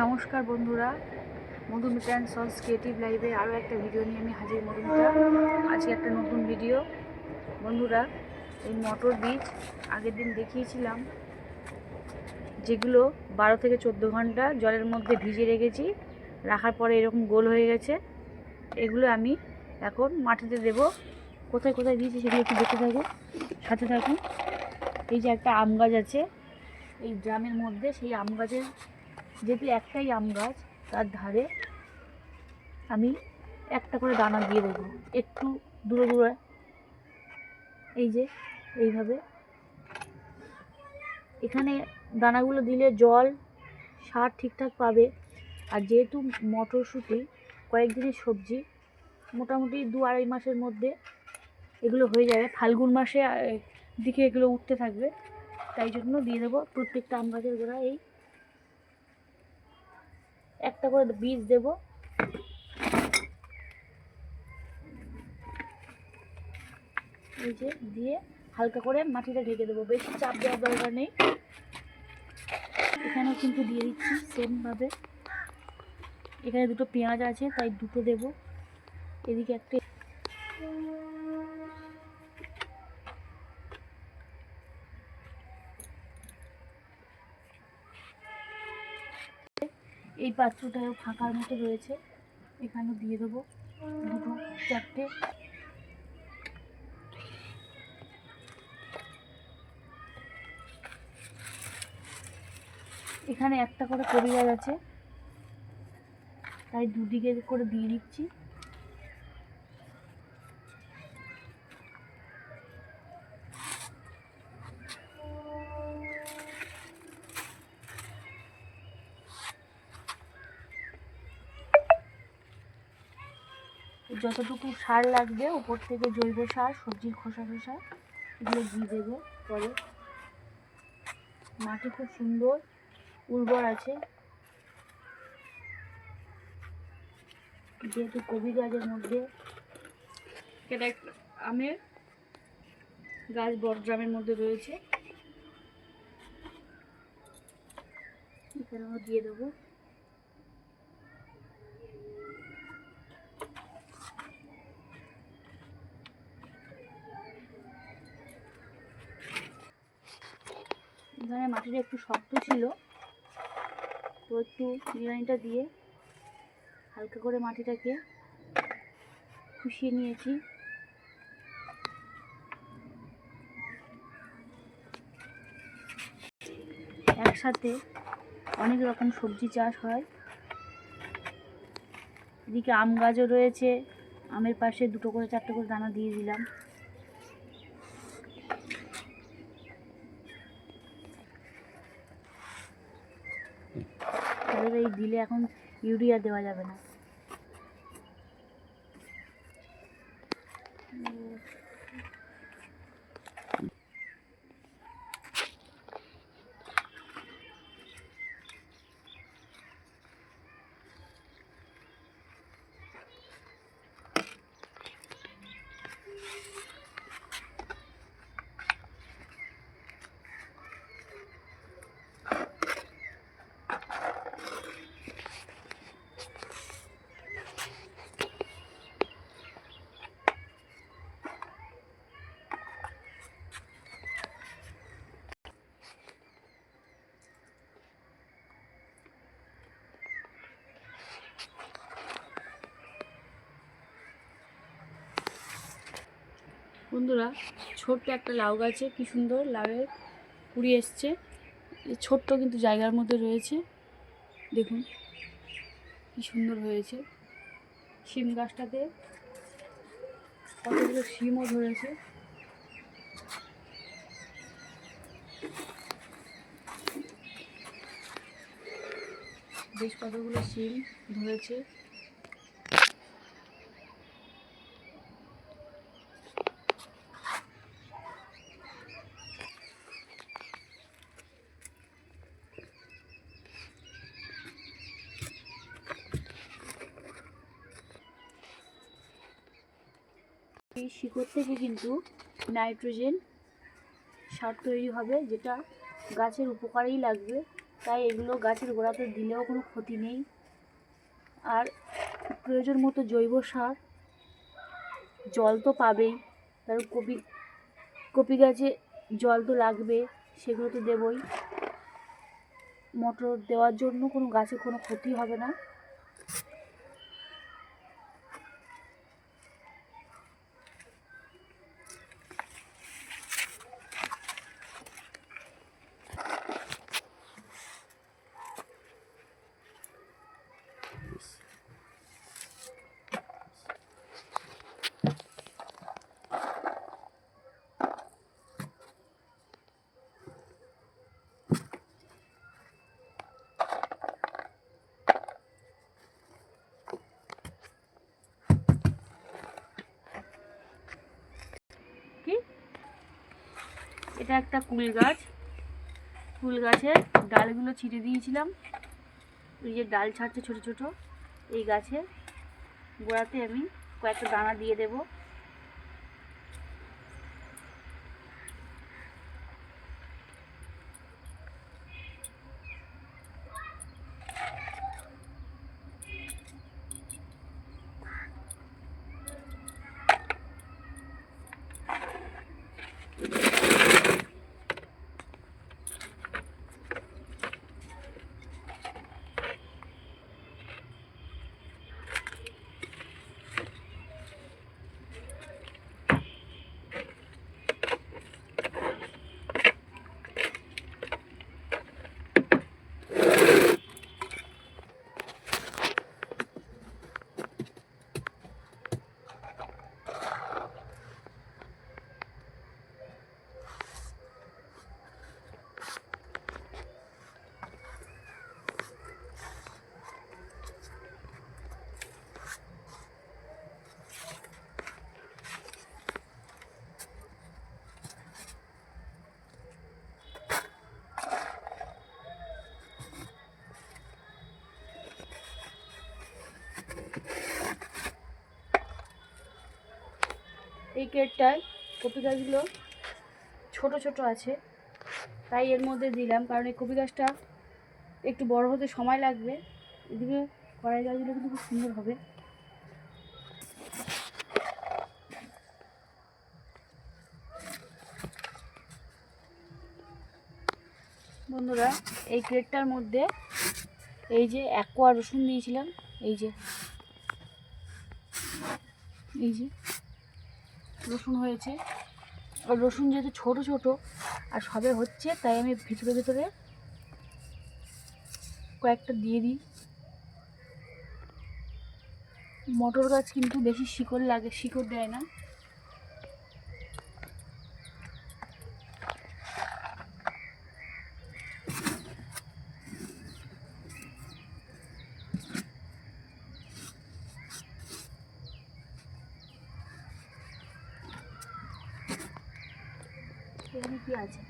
নমস্কার বন্ধুরা, Madhumita and sons creative লাইভে আরও একটা ভিডিও নিয়ে আমি হাজির। মধুমিতা, আজকে একটা নতুন ভিডিও। বন্ধুরা, এই মটর বীজ আগের দিন দেখিয়েছিলাম, যেগুলো 12 থেকে 14 ঘন্টা জলের মধ্যে ভিজিয়ে রেখেছি, রাখার পরে এরকম গোল হয়ে গেছে। এগুলো আমি এখন মাটিতে দেব। কোথায় কোথায় দিয়েছি সেগুলো একটু দেখতে থাকুন, সাথে থাকুন। এই যে একটা আম গাছ আছে এই ড্রামের মধ্যে, সেই আম গাছের যেহেতু একটাই আম গাছ, তার ধারে আমি একটা করে দানা দিয়ে দেবো, একটু দূরে দূরে। এই যে এইভাবে এখানে দানাগুলো দিলে জল সার ঠিকঠাক পাবে। আর যেহেতু মটরশুঁটি কয়েকদিনের সবজি, মোটামুটি 2-2.5 মাসের মধ্যে এগুলো হয়ে যাবে। ফাল্গুন মাসে দিকে এগুলো উঠতে থাকবে, তাই জন্য দিয়ে দেবো প্রত্যেকটা আম গাছের গোড়ায় এই একটা করে বীজ দেবো। এই যে দিয়ে হালকা করে মাটিটা ঢেকে দেবো, বেশি চাপ দেওয়ার দরকার নেই। এখানেও কিন্তু দিয়ে দিচ্ছি সেমভাবে। এখানে দুটো পেঁয়াজ আছে, তাই দুটো দেব। এদিকে একটা এই পাত্রটাও ফাঁকার মতো রয়েছে, এখানেও দিয়ে দেবো দুটো চারটে। এখানে একটা করে কবি গাছ আছে, তাই দুদিকে করে দিয়ে দিচ্ছি। যতটুকু সার লাগবে উপর থেকে জৈব সার, সবজির খোসা টোসা এগুলো দিয়ে দেবে। পরে মাটি খুব সুন্দর উর্বর আছে, যেহেতু কবি গাছের মধ্যে এটা একটা আমের গাছ বড় ড্রামের মধ্যে রয়েছে। এখানেও দিয়ে দেবো। এখানে মাটিটা একটু শক্ত ছিল, তো একটু নিড়ানিটা দিয়ে হালকা করে মাটিটাকে খুশিয়ে নিয়েছি। একসাথে অনেক রকম সবজি চাষ হয়। এদিকে আম গাছও রয়েছে, আমের পাশে দুটো করে চারটে করে দানা দিয়ে দিলাম। তাহলে এই দিলে এখন ইউরিয়া দেওয়া যাবে না। বন্ধুরা, ছোট্ট একটা লাউ গাছে কি সুন্দর লাউয়ের কুড়ি এসছে। ছোট্ট কিন্তু জায়গার মধ্যে রয়েছে, দেখুন কি সুন্দর হয়েছে। শিম গাছটাতে কতগুলো শিমও ধরেছে। বেশ কতগুলো শিম ধরেছে। এই শিকড় থেকে কিন্তু নাইট্রোজেন সার তৈরি হবে, যেটা গাছের উপকারেই লাগবে। তাই এগুলো গাছের গোড়াতে দিলেও কোনো ক্ষতি নেই। আর প্রয়োজন মতো জৈব সার, জল তো পাবেই, কারণ কপি গাছে জল তো লাগবে, সেগুলো তো দেবই। মোটর দেওয়ার জন্য কোনো গাছের কোনো ক্ষতি হবে না। এটা একটা কুল গাছ, কুল গাছের ডালগুলো ছিঁড়ে দিয়েছিলাম। এই যে ডাল ছাড়ছে ছোট ছোট, এই গাছে গোড়াতে আমি কয়েকটা দানা দিয়ে দেব। এই কেটটায় কপি গাছগুলো ছোট ছোট আছে, তাই এর মধ্যে দিলাম, কারণ এই কপি গাছটা একটু বড় হতে সময় লাগবে। এদিকে কড়াই গাছগুলো কিন্তু খুব সুন্দর হবে। বন্ধুরা, এই ক্রেটটার মধ্যে এই যে 1 কোয়া রসুন দিয়েছিলাম, এই যে রসুন হয়েছে। আর রসুন যেহেতু ছোট ছোট আর সবে হচ্ছে, তাই আমি ভিতরে ভিতরে কয়েকটা দিয়ে দিই। মটর গাছ কিন্তু বেশি শিকড় লাগে, শিকড় দেয় না। এখানে কি আছে?